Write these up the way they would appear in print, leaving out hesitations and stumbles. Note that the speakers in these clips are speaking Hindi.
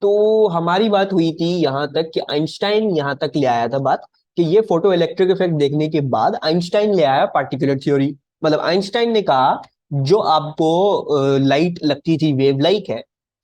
तो हमारी बात हुई थी यहाँ तक कि आइंस्टाइन यहाँ तक ले आया था बात कि ये फोटो इलेक्ट्रिक इफेक्ट देखने के बाद आइंस्टाइन ले आया पार्टिकुलर थ्योरी। मतलब आइंस्टाइन ने कहा जो आपको लाइट लगती थी वेव लाइक है,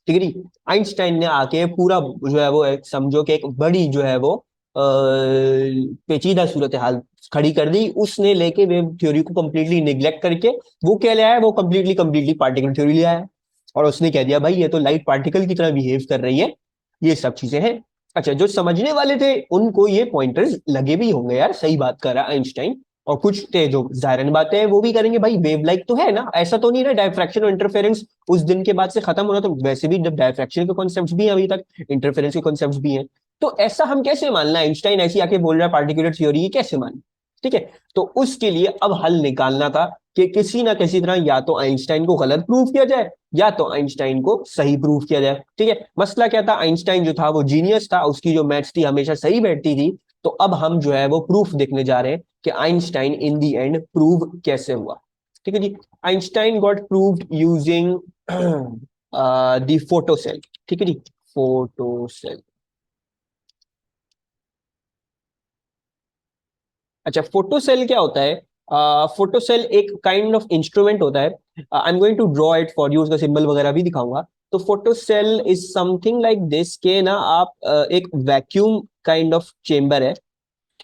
ठीक है जी। आइंस्टाइन ने आके पूरा जो है वो एक समझो कि एक बड़ी जो है वो पेचीदा सूरत हाल खड़ी कर दी। उसने लेके वेव थ्योरी को कंप्लीटली निग्लेक्ट करके वो क्या ले आया, वो कंप्लीटली कंप्लीटली पार्टिकल थ्योरी ले आया। और उसने कह दिया भाई ये तो लाइट पार्टिकल की तरह बिहेव कर रही है, ये सब चीजें हैं। अच्छा, जो समझने वाले थे उनको ये पॉइंटर्स लगे भी होंगे यार, सही बात कर रहा है आइंस्टाइन। और कुछ थे जो जाहिर बातें हैं वो भी करेंगे भाई वेव लाइक तो है ना, ऐसा तो नहीं ना डायफ्रैक्शन और इंटरफेरेंस उस दिन के बाद से खत्म होना। तो वैसे भी डायफ्रैक्शन के कॉन्सेप्ट्स भी हैं अभी तक, इंटरफेरेंस के कॉन्सेप्ट्स भी हैं। तो ऐसा हम कैसे मानना, आइंस्टाइन ऐसी आके बोल रहा है पार्टिकुलर थ्योरी, ये कैसे मान, ठीक है। तो उसके लिए अब हल निकालना था कि किसी ना किसी तरह या तो आइंस्टाइन को गलत प्रूव किया जाए या तो आइंस्टाइन को सही प्रूव किया जाए, ठीक है। मसला क्या था, आइंस्टाइन जो था वो जीनियस था, उसकी जो मैथ्स थी हमेशा सही बैठती थी। तो अब हम जो है वो प्रूफ देखने जा रहे हैं कि Einstein in the end prove कैसे हुआ, ठीक है जी। Einstein got proved using the photo cell, ठीक है जी। Photo cell. अच्छा, फोटो सेल क्या होता है? फोटो सेल एक काइंड ऑफ इंस्ट्रूमेंट होता है। I am going to draw it for you, उसका सिंबल वगैरह भी दिखाऊंगा। तो photo cell is something like this के ना आप एक वैक्यूम काइंड ऑफ चेम्बर है।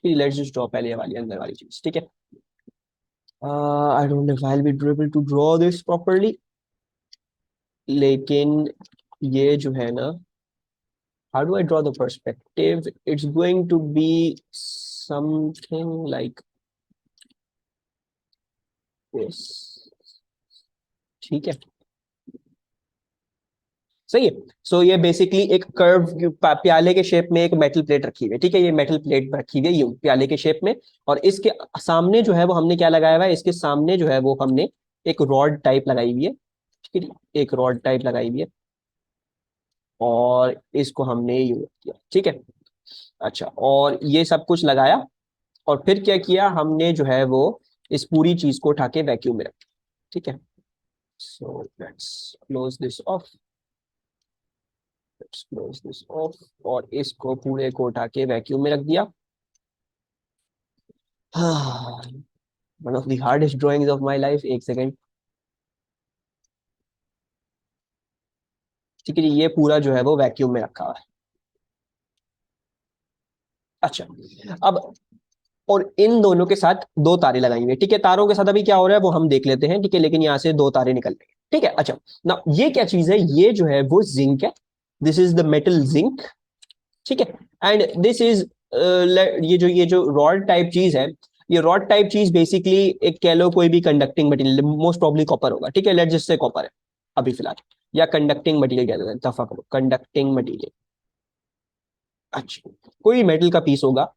लेट्स जस्ट ड्रॉ पहले ये वाली अंदर वाली चीज, ठीक है। I don't know if I will be able to draw this properly, लेकिन ये जो है ना, how do I draw the perspective, it's going to be something like this, ठीक है। सही है। सो ये बेसिकली एक कर्व प्याले के शेप में एक मेटल प्लेट रखी हुई है, ठीक है। ये मेटल प्लेट रखी हुई है यूं प्याले के शेप में। और इसके सामने जो है वो हमने क्या लगाया हुआ है, इसके सामने जो है वो हमने एक रॉड टाइप लगाई हुई है, ठीक है। एक रॉड टाइप लगाई हुई है और इसको हमने यूं किया, ठीक है। अच्छा, और ये सब कुछ लगाया और फिर क्या किया हमने जो है वो इस पूरी चीज को उठा के वैक्यूम में रखा, ठीक है। So let's close this of, let's close this of. और इसको पूरे को उठा के वैक्यूम में रख दिया। हाँ, one of the hardest drawings of my life, एक सेकेंड, ठीक है जी। ये पूरा जो है वो वैक्यूम में रखा हुआ है। अच्छा, अब और इन दोनों के साथ दो तारे लगाएंगे, ठीक है। तारों के साथ अभी क्या हो रहा है वो हम देख लेते हैं, ठीक है। लेकिन यहाँ से दो तारे निकल रहे हैं, ठीक है। अच्छा, ना ये क्या चीज है, ये जो है वो जिंक है। This is the metal zinc, ठीक है। एंड दिस इज ये जो रॉड टाइप चीज है, ये रॉड टाइप चीज बेसिकली एक कह लो कोई भी conducting material, most probably copper होगा, ठीक है। लेट जस्ट से कॉपर है अभी फिलहाल, या कंडक्टिंग मटेरियल कह देते हैं, दफा करो कंडक्टिंग मटेरियल। अच्छा, कोई मेटल का पीस होगा।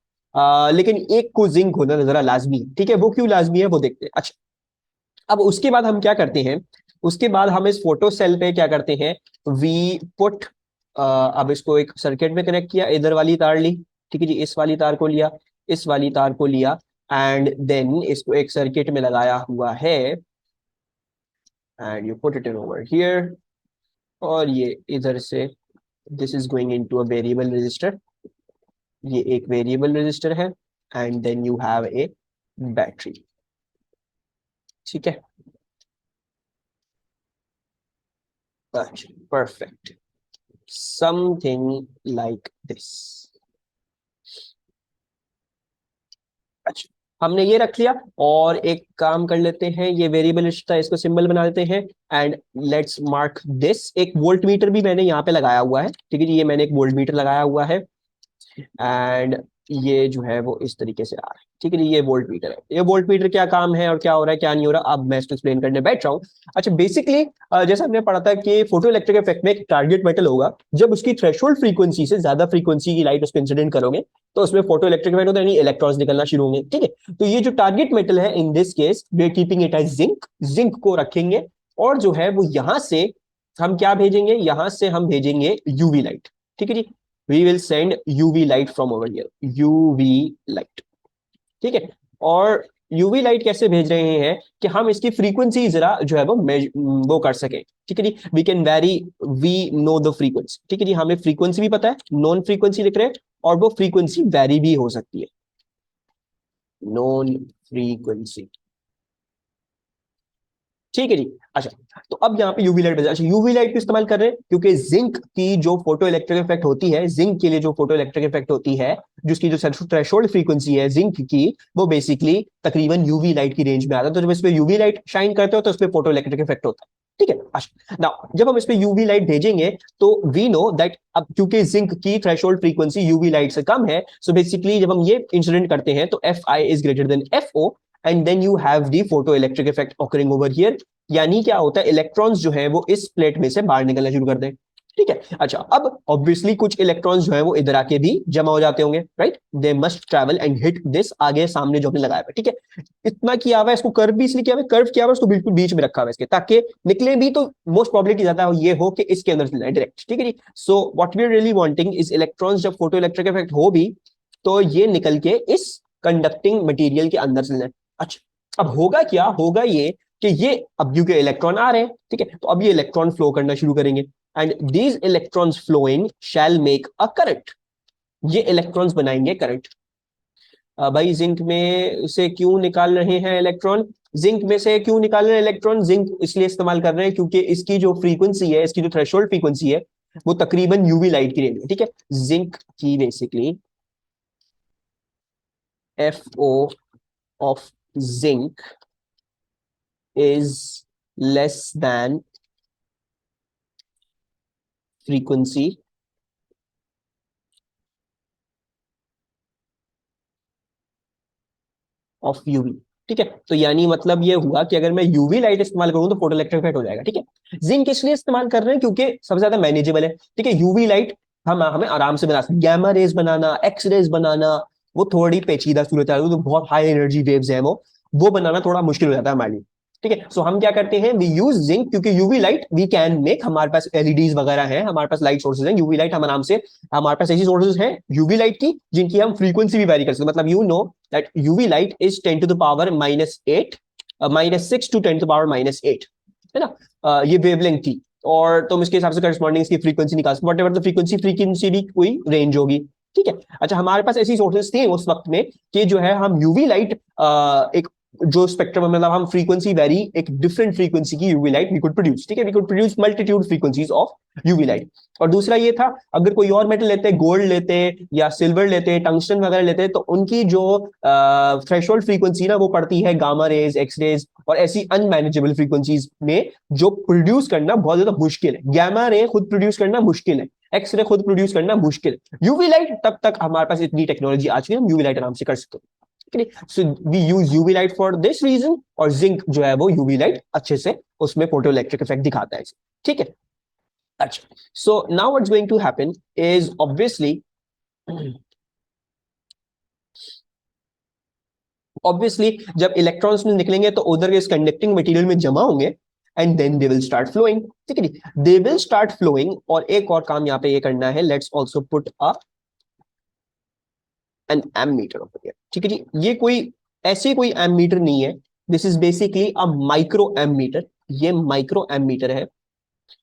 लेकिन एक को जिंक होना जरा लाजमी है, ठीक है। वो क्यों लाजमी है वो देखते हैं। अच्छा, अब उसके बाद हम क्या करते हैं, उसके बाद हम इस फोटो सेल पे क्या करते हैं, वी पुट, अब इसको एक सर्किट में कनेक्ट किया, इधर वाली तार ली, ठीक है जी। इस वाली तार को लिया, इस वाली तार को लिया, एंड देन इसको एक सर्किट में लगाया हुआ है, and you put it in over here. और ये इधर से, this is going into a variable register, ये एक वेरिएबल रजिस्टर है। And then you have a battery, ठीक है। अच्छा, परफेक्ट, समथिंग लाइक दिस। अच्छा, हमने ये रख लिया और एक काम कर लेते हैं, ये वेरिएबल रिश्ता इसको सिंबल बना देते हैं। एंड लेट्स मार्क दिस, एक वोल्ट मीटर भी मैंने यहाँ पे लगाया हुआ है, ठीक है जी। ये मैंने एक वोल्ट मीटर लगाया हुआ है। एंड ये जो है वो इस तरीके से आ रहा है, ठीक है जी। ये वोल्ट मीटर है। ये वोल्ट मीटर क्या काम है और क्या हो रहा है क्या नहीं हो रहा, अब मैं इसको एक्सप्लेन करने बैठ रहा हूँ। अच्छा, बेसिकली जैसे हमने पढ़ा था कि फोटो इलेक्ट्रिक इफेक्ट में एक टारगेट मेटल होगा, जब उसकी थ्रेशोल्ड फ्रीक्वेंसी से ज्यादा फ्रीक्वेंसी की लाइट उस पर इंसिडेंट करोगे तो उसमें फोटो इलेक्ट्रिक इफेक्ट होता है, यानी इलेक्ट्रॉन्स निकलना शुरू होंगे, ठीक है। तो ये जो टारगेट मेटल है in this case we are keeping it as zinc, zinc को रखेंगे। और जो है वो यहां से हम क्या भेजेंगे, यहां से हम भेजेंगे यूवी लाइट, ठीक है जी। we will send UV light from over here, UV light, ठीक है। और यूवी लाइट कैसे भेज रहे हैं कि हम इसकी फ्रीक्वेंसी जरा जो है वो कर सके, ठीक है जी। We can vary, we know the frequency, ठीक है जी। हमें फ्रीक्वेंसी भी पता है, नॉन फ्रीक्वेंसी लिख रहे हैं, और वो फ्रीक्वेंसी वेरी भी हो सकती है, नॉन फ्रीक्वेंसी, ठीक है जी। अच्छा, तो अब यहाँ पे यूवी लाइट, अच्छा यूवी लाइट को इस्तेमाल कर रहे हैं क्योंकि जिंक की जो फोटो इलेक्ट्रिक इफेक्ट होती है, जिंक के लिए जो फोटो इलेक्ट्रिक इफेक्ट होती है, जिसकी जो थ्रेशोल्ड फ्रीक्वेंसी है जिंक की, वो बेसिकली तकरीबन यूवी लाइट की रेंज में आता है। तो जब इस पे यूवी लाइट शाइन करते हो तो उस पर फोटो इलेक्ट्रिक इफेक्ट होता है, ठीक है। अच्छा, नाउ जब हम इस पे यूवी लाइट भेजेंगे तो वी नो दैट, अब क्योंकि जिंक की थ्रेशोल्ड फ्रीक्वेंसी यूवी लाइट से कम है, सो बेसिकली जब हम ये इंसिडेंट करते हैं तो F I is greater than F O, and then you have the photo electric effect occurring over here. यानी क्या होता है, इलेक्ट्रॉन्स जो है वो इस प्लेट में से बाहर निकलना शुरू कर दें, ठीक है। अच्छा, अब ऑब्वियसली कुछ इलेक्ट्रॉन्स जो है वो इधर आके भी जमा हो जाते होंगे, right, they must travel and hit this, आगे सामने जो हमने लगाया हुआ, ठीक है। इतना किया हुआ है, इसको कर्व भी इसलिए किया हुआ है, कर्व किया हुआ है इसको बिल्कुल बीच में रखा हुआ है इसके, ताकि निकले भी तो मोस्ट प्रोबेबिलिटी ज्यादा ये हो कि इसके अंदर चले डायरेक्ट, ठीक है जी। So what we are really wanting is electrons जब फोटो इलेक्ट्रिक इफेक्ट हो भी तो ये निकल के इस कंडक्टिंग मटेरियल के अंदर चले जाए। अच्छा, अब होगा क्या, होगा ये कि ये, अब क्योंकि इलेक्ट्रॉन आ रहे हैं, ठीक है, तो अब ये इलेक्ट्रॉन फ्लो करना शुरू करेंगे, and these electrons flowing shall make a current, ये इलेक्ट्रॉन्स बनाएंगे करंट। भाई जिंक में से क्यों निकाल रहे हैं इलेक्ट्रॉन, जिंक में से क्यों निकाल रहे हैं इलेक्ट्रॉन, जिंक इसलिए इस्तेमाल कर रहे हैं क्योंकि इसकी जो फ्रीक्वेंसी है, इसकी जो थ्रेशोल्ड फ्रीक्वेंसी है, वो तकरीबन यूवी लाइट की रेंज है, ठीक है। जिंक की basically F O of zinc is less than frequency of UV, ठीक है। तो यानी मतलब ये हुआ कि अगर मैं यूवी लाइट इस्तेमाल करूं तो फोटो इलेक्ट्रिक इफेक्ट हो जाएगा, ठीक है। जिंक इसलिए इस्तेमाल कर रहे हैं क्योंकि सबसे ज्यादा मैनेजेबल है, ठीक है। यूवी लाइट हम हमें आराम से बना सकते, गैमा रेज बनाना, एक्स रेज बनाना, वो थोड़ी पेचीदा सूरत है, तो बहुत हाई एनर्जी वेव्स है, वो बनाना थोड़ा मुश्किल हो जाता है हमारे लिए, ठीक है। सो हम क्या करते हैं, वी यूज जिंक, क्योंकि UV light we can make, हमारे पास एलईडीज वगैरह हैं, हमारे पास लाइट सोर्सेज हैं, यूवी लाइट हम आराम से, हमारे पास ऐसी सोर्सेज हैं यूवी लाइट की जिनकी हम फ्रीक्वेंसी भी वेरी कर सकते हैं। मतलब you know that UV light is 10 to the power -8, -6 to 10 to the power -8, है ना, ये वेवलेंथ थी, और तुम इसके हिसाब से करस्पॉन्डिंग इसकी फ्रीक्वेंसी निकाल सकते, वट एवर द फ्रीक्वेंसी भी कोई रेंज होगी, ठीक है। अच्छा, हमारे पास ऐसी सोर्सेज थी उस वक्त में कि जो है हम यूवी लाइट एक जो स्पेक्ट्रम, मतलब हम फ्रीक्वेंसी वेरी, एक डिफरेंट फ्रीक्वेंसी की UV light we could produce, ठीक है, we could produce multitude frequencies of UV light. और दूसरा ये था, अगर कोई और मेटल लेते, गोल्ड लेते या सिल्वर लेते, टंगस्टन वगैरह लेते, तो उनकी जो थ्रेशोल्ड फ्रीक्वेंसी ना वो पड़ती है गामा रेज, एक्स रेज और ऐसी अनमैनेजेबल फ्रीक्वेंसीज में, जो प्रोड्यूस करना बहुत ज्यादा मुश्किल है। गैमा रे खुद प्रोड्यूस करना मुश्किल है, एक्स रे खुद प्रोड्यूस करना मुश्किल है, यूवी लाइट तब तक हमारे पास इतनी टेक्नोलॉजी आ चुकी है, हम यूवी लाइट आराम से कर सकते हैं। So we use UV light for this reason, और जिंक जो है वो यूवी लाइट अच्छे से उसमें फोटो इलेक्ट्रिक इफेक्ट दिखाता है, ठीक है। अच्छा, so now what's going to happen is obviously जब इलेक्ट्रॉन्स में निकलेंगे तो उधर के इस कंडक्टिंग मटेरियल में जमा होंगे, and then they will start flowing, ठीक है जी, दे विल स्टार्ट फ्लोइंग। और एक और काम यहाँ पे ये करना है, let's also put a an ammeter over here, ठीक है जी। ये कोई ऐसे कोई एमीटर नहीं है, this is basically a micro ammeter, ये माइक्रो एमीटर है।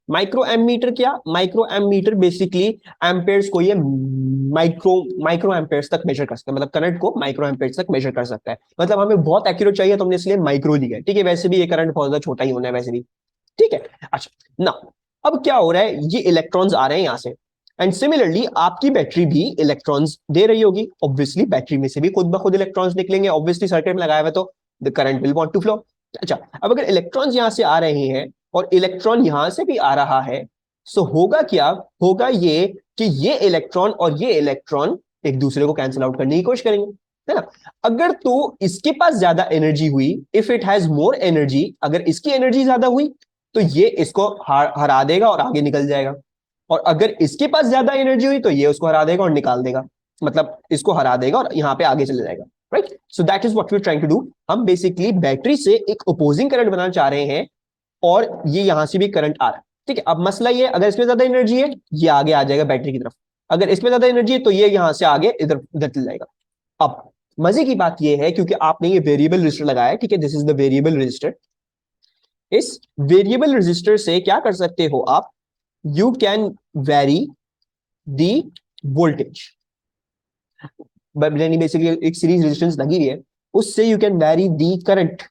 माइक्रो एमीटर क्या, माइक्रो एमीटर बेसिकली एम्पेयर्स को ये माइक्रो माइक्रो एम्पेयर्स तक मेजर कर सकता है, मतलब करंट को माइक्रो एम्पेयर्स तक मेजर कर सकता है, मतलब हमें बहुत एक्यूरेट चाहिए तो हमने इसलिए माइक्रो लिया है, ठीक है। वैसे भी ये करंट बहुत ज्यादा छोटा ही होना है वैसे भी, ठीक है। अच्छा ना, अब क्या हो रहा है, ये इलेक्ट्रॉन्स आ रहे हैं यहां से, एंड सिमिलरली आपकी बैटरी भी इलेक्ट्रॉन्स दे रही होगी, ऑब्वियसली बैटरी में से भी खुद ब खुद इलेक्ट्रॉन्स निकलेंगे, ऑब्वियसली सर्किट में लगाया हुआ तो the current will want to flow. अच्छा, अब अगर इलेक्ट्रॉन्स यहां से आ रहे हैं और इलेक्ट्रॉन यहां से भी आ रहा है, सो होगा क्या, होगा ये कि ये इलेक्ट्रॉन और ये इलेक्ट्रॉन एक दूसरे को कैंसिल आउट करने की कोशिश करेंगे, है ना। अगर तो इसके पास ज्यादा एनर्जी हुई, if it has more energy, अगर इसकी एनर्जी ज्यादा हुई तो ये इसको हरा देगा और आगे निकल जाएगा, और अगर इसके पास ज्यादा एनर्जी हुई तो ये उसको हरा देगा और निकाल देगा, मतलब इसको हरा देगा और यहां पे आगे चले जाएगा, right. So that is what we are trying to do, हम बेसिकली बैटरी से एक अपोजिंग करंट बनाना चाह रहे हैं, और ये यहां से भी करंट आ रहा है, ठीक है। अब मसला ये, अगर इसमें ज्यादा एनर्जी है ये आगे आ जाएगा बैटरी की तरफ, अगर इसमें ज्यादा एनर्जी है तो ये यहां से आगे इधर इधर चल जाएगा। अब मजे की बात यह है क्योंकि आपने ये वेरिएबल रजिस्टर लगाया, ठीक है, this is the variable resistor. इस वेरिएबल रजिस्टर से क्या कर सकते हो आप, you can very the voltage. Basically एक सीरीज रेजिस्टेंस लगी हुई है, उससे you can very the current,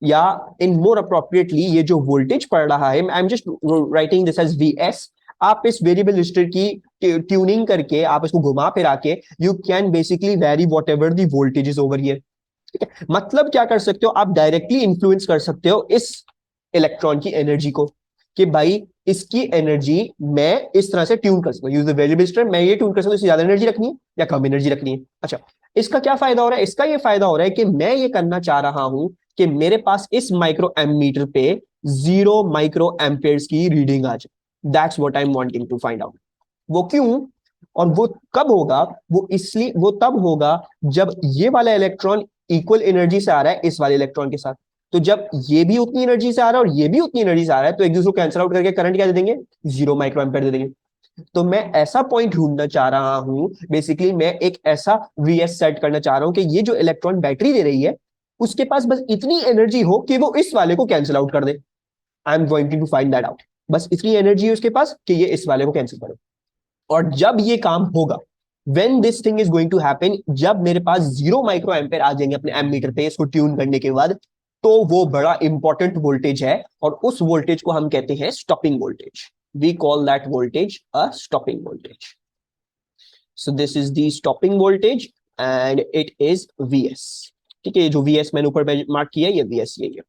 या इन मोर अप्रोप्रिएटली ये जो वोल्टेज पड़ रहा है, I am just writing this as V S. आप इस वेरिएबल रजिस्टर की ट्यूनिंग करके, आप इसको घुमा फिरा के, you can basically very what ever the voltage is over here. ठीक है, मतलब क्या कर सकते हो आप, डायरेक्टली इन्फ्लुएंस कर सकते हो इस इलेक्ट्रॉन की एनर्जी को, कि भाई इसकी एनर्जी मैं इस तरह से ट्यून कर सकता हूँ, यूज द वेरिएबल रजिस्टर, मैं ये ट्यून कर सकता हूँ इससे ज्यादा एनर्जी रखनी है या कम एनर्जी रखनी है। अच्छा, इसका क्या फायदा हो रहा है, इसका ये फायदा हो रहा है कि मैं ये करना चाह रहा हूं कि मेरे पास इस माइक्रो एमीटर पे 0 माइक्रो एम्पेयर्स की रीडिंग आ जाए। That's what I am wanting to find out. वो क्यों और वो कब होगा, वो इसलिए, वो तब होगा जब ये वाला इलेक्ट्रॉन इक्वल एनर्जी से आ रहा है इस वाले इलेक्ट्रॉन के साथ। तो जब ये भी उतनी एनर्जी से आ रहा है और ये भी उतनी एनर्जी से आ रहा है, तो एक दूसरे को कैंसिल आउट करके करंट क्या दे देंगे, 0 माइक्रो एम्पेयर दे देंगे। तो मैं ऐसा पॉइंट ढूंढना चाह रहा हूं, बेसिकली मैं एक ऐसा वीएस सेट करना चाह रहा हूं कि ये जो इलेक्ट्रॉन बैटरी दे रही है, उसके पास बस इतनी एनर्जी हो कि वो इस वाले को कैंसिल आउट कर दे। I am going to find that out. बस इतनी एनर्जी है उसके पास कि ये इस वाले को कैंसिल करे। और जब ये काम होगा, when this thing is going to happen, जब मेरे पास 0 माइक्रो एम्पेयर आ जाएंगे अपने एमीटर पे इसको ट्यून करने के बाद, तो वो बड़ा इंपॉर्टेंट वोल्टेज है, और उस वोल्टेज को हम कहते हैं stopping voltage. We call that voltage a stopping voltage. So this is the stopping voltage and it is VS. ठीक है, जो वीएस मैंने ऊपर मार्क किया ये वीएस यही है।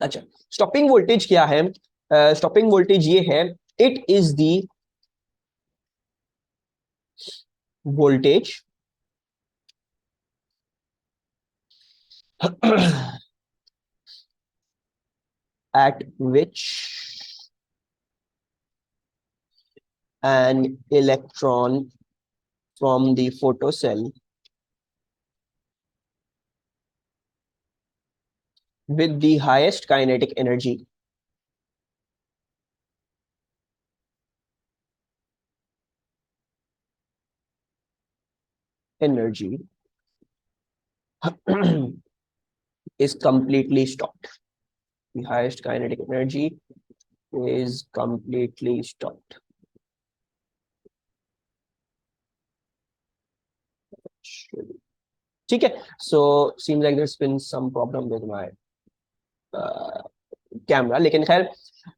अच्छा, स्टॉपिंग वोल्टेज क्या है, स्टॉपिंग वोल्टेज ये है, it is the voltage at which an electron from the photocell with the highest kinetic energy is completely stopped. The highest kinetic energy is completely stopped. ठीक है, so seems like there's been some problem with my camera, लेकिन खैर।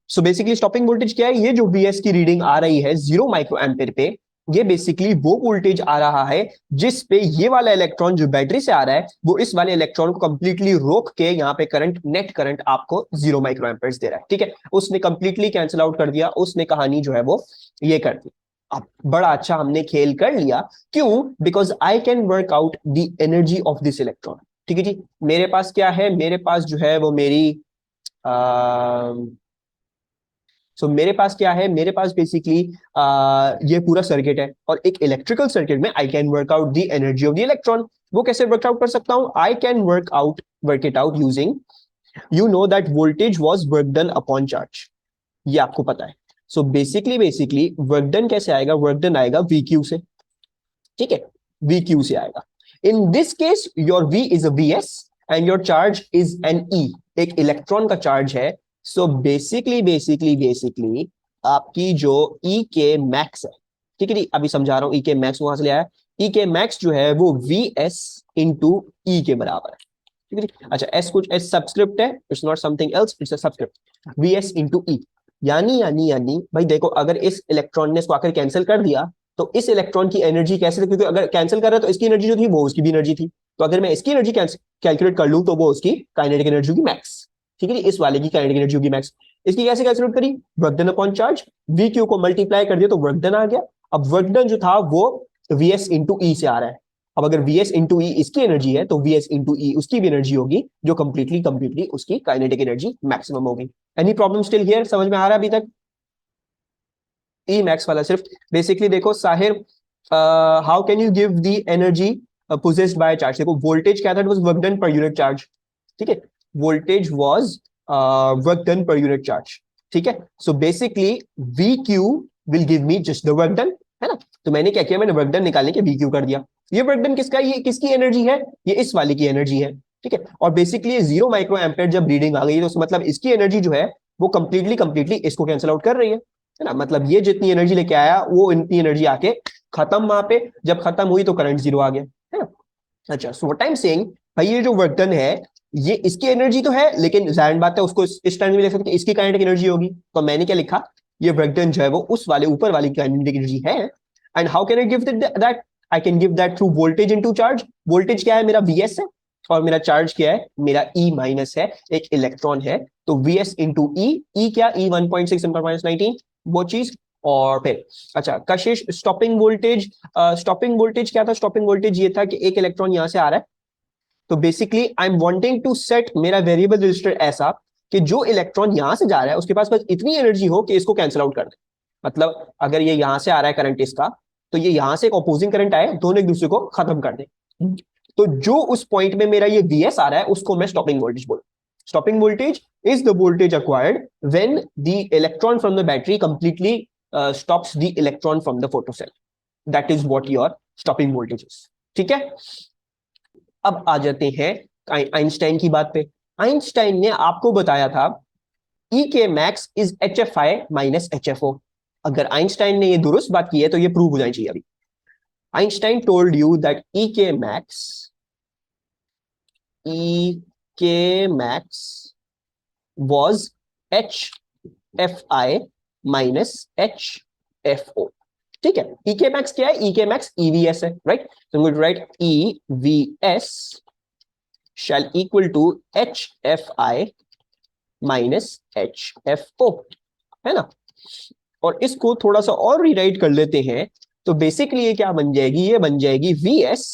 सो बेसिकली स्टॉपिंग वोल्टेज क्या है, ये जो वीएस की रीडिंग आ रही है 0 माइक्रो एम्पेयर पे, ये बेसिकली वो वोल्टेज आ रहा है जिस पे ये वाला इलेक्ट्रॉन जो बैटरी से आ रहा है, वो इस वाले इलेक्ट्रॉन को कंप्लीटली रोक के यहाँ पे करंट, नेट करंट आपको 0 माइक्रो एम्पेयर दे रहा है। ठीक है, उसने कंप्लीटली कैंसिल आउट कर दिया, उसने कहानी जो है वो ये कर दी। अब बड़ा अच्छा हमने खेल कर लिया, क्यों, because I can work out the energy of this electron. ठीक है जी, मेरे पास क्या है, मेरे पास जो है वो मेरी सो मेरे पास क्या है, मेरे पास बेसिकली ये पूरा सर्किट है, और एक इलेक्ट्रिकल सर्किट में I can work out the energy of the electron. वो कैसे वर्क आउट कर सकता हूं, I can work it out using, you know that voltage was work done upon charge, ये आपको पता है। सो बेसिकली वर्क डन कैसे आएगा, वर्क डन आएगा वी क्यू से। ठीक है, वी क्यू से आएगा। In this case your V is a V S and your charge is an E, एक इलेक्ट्रॉन का चार्ज है। सो बेसिकली आपकी जो ई के मैक्स है, ठीक है जी, अभी समझा रहा हूं, ई के मैक्स वहां से ले आया, ई के मैक्स जो है वो वी एस इंटू ई के बराबर है। ठीक है जी, अच्छा, एस कुछ एस सब्सक्रिप्ट है, it's not something else, it's a subscript, V S into E. यानी भाई देखो, अगर इस इलेक्ट्रॉन ने इसको आकर कैंसिल कर दिया, तो इस इलेक्ट्रॉन की एनर्जी कैसे, क्योंकि अगर कैंसिल कर रहा है तो इसकी एनर्जी जो थी वो उसकी भी एनर्जी थी, तो अगर मैं इसकी एनर्जी कैलकुलेट कर लूं तो वो उसकी काइनेटिक एनर्जी होगी मैक्स। ठीक है, इस वाले की काइनेटिक एनर्जी होगी मैक्स। इसकी कैसे कैलकुलेट करी, work done upon charge, we Q को मल्टीप्लाई कर दिया तो वर्क डन आ गया। अब वर्क डन जो था वो वी एस इंटू ई से आ रहा है। अब अगर वी एस इंटू ई इसकी एनर्जी है, तो वी एस इंटू ई उसकी भी एनर्जी होगी, जो कंप्लीटली उसकी काइनेटिक एनर्जी मैक्सिमम होगी। एनी प्रॉब्लम स्टिल हियर, समझ में आ रहा है अभी तक, ई मैक्स वाला सिर्फ। बेसिकली देखो Sahir, how can you give the energy possessed by charge, देखो वोल्टेज क्या था, it was work done per unit charge. ठीक है, voltage was work done per unit charge. ठीक है, so basically we Q will give me just the work done, है ना। तो मैंने क्या किया, मैंने वर्क डन निकालने के वी क्यू कर दिया। ये वर्क डन किसका, ये किसकी एनर्जी है, ये इस वाले की एनर्जी है, ठीक है। और बेसिकली 0 माइक्रो एम्पेयर जब रीडिंग आ गई तो मतलब इसकी एनर्जी जो है वो कंप्लीटली कंप्लीटली इसको कैंसिल आउट कर रही है ना। मतलब ये जितनी एनर्जी लेके आया वो इतनी एनर्जी आके खत्म वहां पे, जब खत्म हुई तो करंट जीरो आ गया, है ना। अच्छा, सो व्हाट आई एम सेइंग, भाई ये जो वर्क डन है ये इसकी एनर्जी तो है, लेकिन जाहिर बात है उसको इस टाइम में लिख सकते हैं इसकी काइनेटिक एनर्जी होगी। तो मैंने क्या लिखा, ये वर्क डन जो है वो उस वाले ऊपर वाली काइनेटिक एनर्जी है। And how can I give that, I can give that through voltage into charge. Voltage क्या है, मेरा वीएस है, और मेरा चार्ज क्या है, मेरा ई माइनस है, एक इलेक्ट्रॉन है। तो वीएस इंटू ई, ई क्या, ई 1.6 × 10⁻⁹ वो चीज। और फिर अच्छा कशिश, स्टॉपिंग वोल्टेज, स्टॉपिंग वोल्टेज क्या था, स्टॉपिंग वोल्टेज ये था कि एक इलेक्ट्रॉन यहां से आ रहा है, तो basically I am wanting to set मेरा वेरिएबल रजिस्टर ऐसा कि जो इलेक्ट्रॉन यहां से जा रहा है उसके पास बस इतनी एनर्जी हो कि इसको कैंसिल आउट कर दे। मतलब अगर ये यहां से आ रहा है करंट इसका, तो ये यहां से एक ऑपोजिंग करंट आए, दोनों एक दूसरे को खत्म कर दे। तो जो उस पॉइंट में मेरा ये वीएस आ रहा है उसको मैं स्टॉपिंग वोल्टेज बोलूं। Stopping voltage is the voltage acquired when the electron from the battery completely stops the electron from the photocell. That is what your stopping voltage is. ठीक है। अब आ जाते हैं आइंस्टाइन की बात पे। आइंस्टाइन ने आपको बताया था E K max is H F I minus H F O. अगर आइंस्टाइन ने ये दुरुस्त बात की है तो ये प्रूव हो जानी चाहिए अभी। Einstein told you that E K max was H F I minus H F O. ठीक है, ई के मैक्स क्या है, ई के मैक्स ईवीएस है, राइट। तो right EVS shall equal to H F I minus H F O, है ना। और इसको थोड़ा सा और रीराइट कर लेते हैं, तो बेसिकली ये क्या बन जाएगी, ये बन जाएगी V S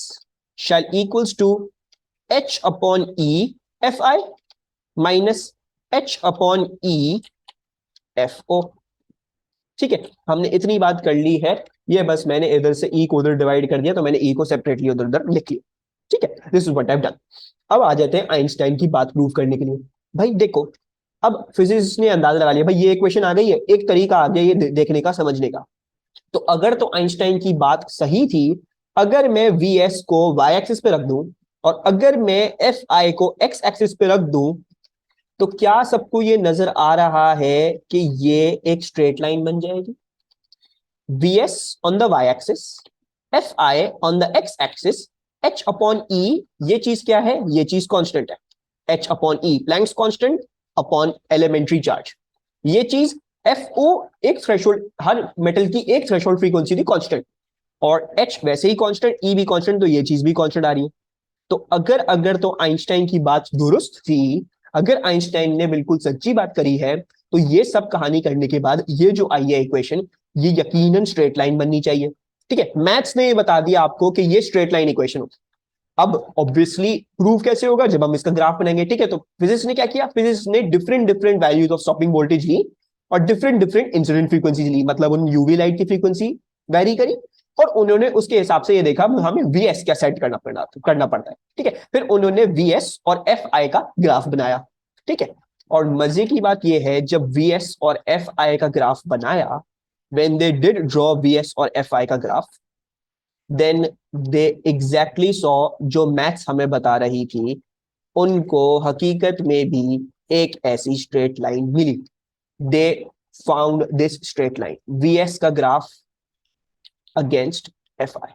shall equals to H upon E F I minus H upon E F O. ठीक है, हमने इतनी बात कर ली है, ये बस मैंने इधर से ई को उधर डिवाइड कर दिया, तो मैंने ई को सेपरेटली उधर उधर लिख लिया। ठीक है, this is what I have done. अब आ जाते हैं आइंस्टाइन की बात प्रूव करने के लिए। भाई देखो, अब फिजिक्स ने अंदाजा लगा लिया, भाई ये इक्वेशन आ गई है, एक तरीका आ गया ये देखने का, समझने का। तो अगर तो आइंस्टाइन की बात सही थी, अगर मैं वी एस को वाई एक्सिस पे रख दूं और अगर मैं एफ आई को एक्स एक्सिस पे रख दूं, तो क्या सबको ये नजर आ रहा है कि ये एक स्ट्रेट लाइन बन जाएगी। V S on the Y axis, F I on the X axis, H upon E, ये चीज क्या है, ये चीज कांस्टेंट है, H upon E Planck's constant upon elementary charge. ये चीज एफ ओ एक थ्रेशोल्ड, हर मेटल की एक थ्रेशोल्ड फ्रीक्वेंसी थी कांस्टेंट, और एच वैसे ही कांस्टेंट, ई भी कांस्टेंट, तो ये चीज भी कांस्टेंट आ रही है। तो अगर अगर तो आइंस्टाइन की बात दुरुस्त थी, अगर आइंस्टाइन ने बिल्कुल सच्ची बात करी है, तो ये सब कहानी करने के बाद ये जो आई है इक्वेशन, ये यकीनन स्ट्रेट लाइन बननी चाहिए। ठीक है, मैथ्स ने ये बता दिया आपको कि ये स्ट्रेट लाइन इक्वेशन होगी। अब ऑब्वियसली प्रूव कैसे होगा, जब हम इसका ग्राफ बनाएंगे। ठीक है, तो फिजिक्स ने क्या किया, फिजिक्स ने different different values of stopping voltage ली और डिफरेंट डिफरेंट इंसिडेंट फ्रीक्वेंसी ली, मतलब उन यूवी लाइट की फ्रीक्वेंसी वेरी करी, और उन्होंने उसके हिसाब से ये देखा हमें वी एस क्या सेट करना पड़ता है। ठीक है, फिर उन्होंने वी एस और एफ आई का ग्राफ बनाया। ठीक है, और मजे की बात यह है, जब वी एस और एफ आई का ग्राफ बनाया, when they did draw VS और FI का graph, then they exactly saw जो मैथ्स हमें बता रही थी, उनको हकीकत में भी एक ऐसी स्ट्रेट लाइन मिली। They found this straight line, VS का ग्राफ अगेंस्ट FI,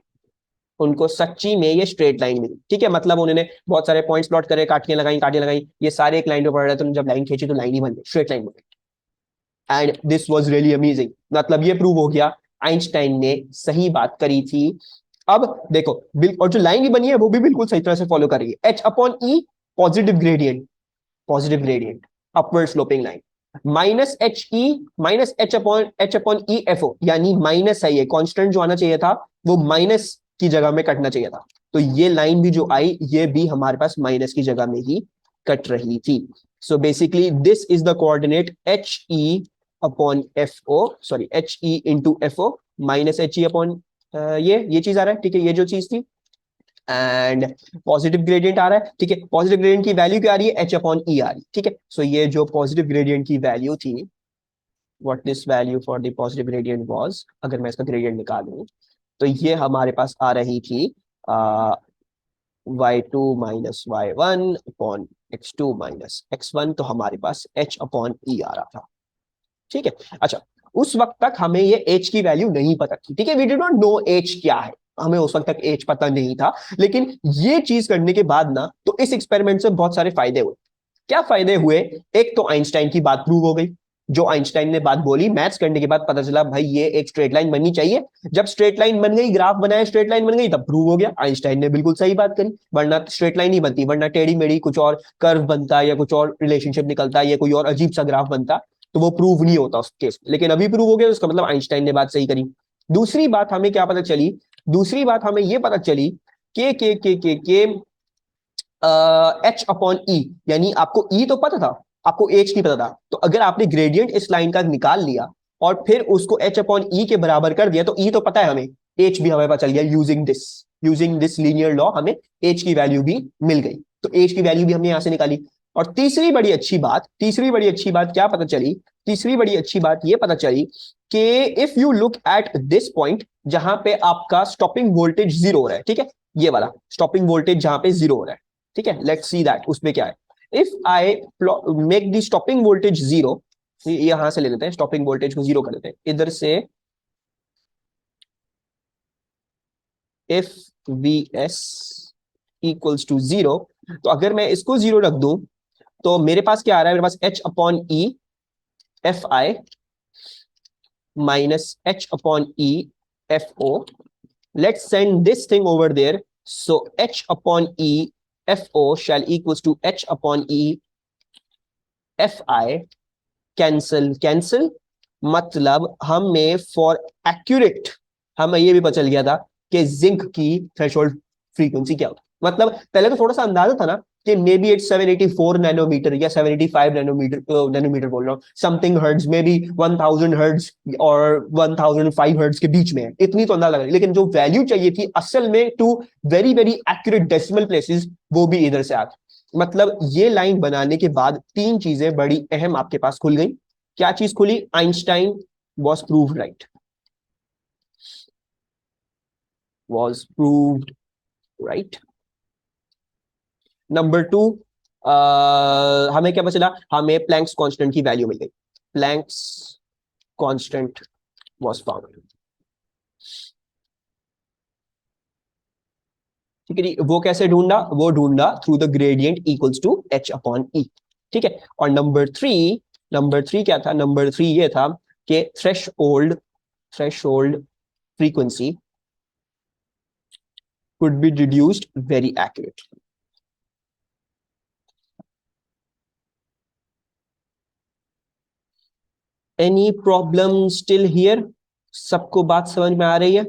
उनको सच्ची में ये स्ट्रेट लाइन मिली। ठीक है, मतलब उन्होंने बहुत सारे पॉइंट्स प्लॉट करे, काटियां लगाई, ये सारे एक लाइन पे पड़ रहे थे, तो जब लाइन खींची तो लाइन ही बन गई, स्ट्रेट लाइन बन गई। And this was really amazing, मतलब ये प्रूव हो गया आइंस्टाइन ने सही बात करी थी। अब देखो, और जो लाइन भी बनी है वो भी बिल्कुल सही तरह से फॉलो कर रही है, H upon E positive gradient upward sloping line, minus H E minus H upon E F O, यानी माइनस है, ये कांस्टेंट जो आना चाहिए था वो माइनस की जगह में कटना चाहिए था, तो ये लाइन भी जो आई ये भी हमारे पास माइनस की जगह में ही कट रही थी। So basically this is the coordinate H E upon F O, sorry H E into F O minus H E upon ये चीज आ रहा है। ठीक है, ये जो चीज थी, एंड पॉजिटिव ग्रेडियंट आ रहा है। ठीक है, पॉजिटिव ग्रेडियंट की वैल्यू क्या आ रही है, एच अपॉन ई आ रही है। ठीक है, सो ये जो पॉजिटिव ग्रेडियंट की वैल्यू थी, what this value for the positive gradient was, अगर मैं इसका ग्रेडियंट निकालूं, तो ये हमारे पास आ रही थी y2 minus y1 upon x2 minus x1, तो हमारे पास h अपॉन ई आ रहा था। ठीक है। अच्छा, उस वक्त तक हमें ये एच की वैल्यू नहीं पता थी। ठीक है, we did not know H क्या है, हमें उस वक्त तक एच पता नहीं था। लेकिन ये चीज करने के बाद ना, तो इस एक्सपेरिमेंट से बहुत सारे फायदे हुए। क्या फायदे हुए? एक तो आइंस्टाइन की बात प्रूव हो गई। जो आइंस्टाइन ने बात बोली, मैथ्स करने के बाद पता चला भाई ये एक स्ट्रेट लाइन बननी चाहिए। जब स्ट्रेट लाइन बन गई, ग्राफ बनाया, स्ट्रेट लाइन बन गई, तब प्रूव हो गया आइंस्टाइन ने बिल्कुल सही बात करी। वरना स्ट्रेट लाइन नहीं बनती, वरना टेढ़ी मेढ़ी कुछ और कर्व बनता, या कुछ और रिलेशनशिप निकलता, या कोई और अजीब सा ग्राफ बनता, तो वो प्रूव नहीं होता उस केस में। लेकिन अभी प्रूव हो गया, उसका मतलब आइंस्टाइन ने बात सही करी। दूसरी बात हमें क्या पता चली? दूसरी बात हमें ये पता चली के एच अपॉन ई, यानी आपको ई तो पता था, आपको एच नहीं पता था। तो अगर आपने ग्रेडियंट इस लाइन का निकाल लिया और फिर उसको एच अपॉन ई के बराबर कर दिया, तो ई तो पता है हमें, एच भी हमें पता चल गया। यूजिंग दिस लीनियर लॉ हमें एच की वैल्यू भी मिल गई। तो एच की वैल्यू भी हमने यहां से निकाली। और तीसरी बड़ी अच्छी बात क्या पता चली? तीसरी बड़ी अच्छी बात ये पता चली कि if you look at this point, जहां पे आपका स्टॉपिंग वोल्टेज जीरो हो रहा है, ठीक है, ये वाला स्टॉपिंग वोल्टेज जहां पे जीरो हो रहा है, ठीक है, लेट्स सी दैट उसमें क्या है। If I make the stopping voltage zero, यहां से ले लेते हैं, स्टॉपिंग वोल्टेज को जीरो कर लेते हैं इधर से। If V S equals to zero, तो अगर मैं इसको जीरो रख दूं, तो मेरे पास क्या आ रहा है? मेरे पास H upon E F I minus H upon E F O. Let's send this thing over there. So H upon E F O shall equals to H upon E F I. Cancel cancel, मतलब हमें फॉर एक्यूरेट, हमें ये भी पता चल गया था कि जिंक की थ्रेशोल्ड फ्रीक्वेंसी क्या होती है। मतलब पहले तो थोड़ा सा अंदाजा था ना कि मे बी इट्स 784 नैनोमीटर या 75 नैनोमीटर, नैनोमीटर बोल रहा हूँ, something hertz, may be 1000 hertz और 1005 हर्ट्ज के बीच में है, इतनी तो अंदाजा लगा। लेकिन जो वैल्यू चाहिए थी असल में to very very accurate decimal places, वो भी इधर से आ। मतलब ये लाइन बनाने के बाद तीन चीजें बड़ी अहम आपके पास खुल गई। क्या चीज खुली? Einstein was proved right, was proved right. Number two, हमें क्या पता चला? हमें प्लैंक्स कांस्टेंट की वैल्यू मिल गई। Planck's constant was found. ठीक है, वो कैसे ढूंढा? वो ढूंढा through the gradient equals to H upon E. ठीक है। और नंबर थ्री क्या था? नंबर थ्री ये था कि threshold frequency could be deduced very accurately. Any problem still here? सबको बात समझ में आ रही है?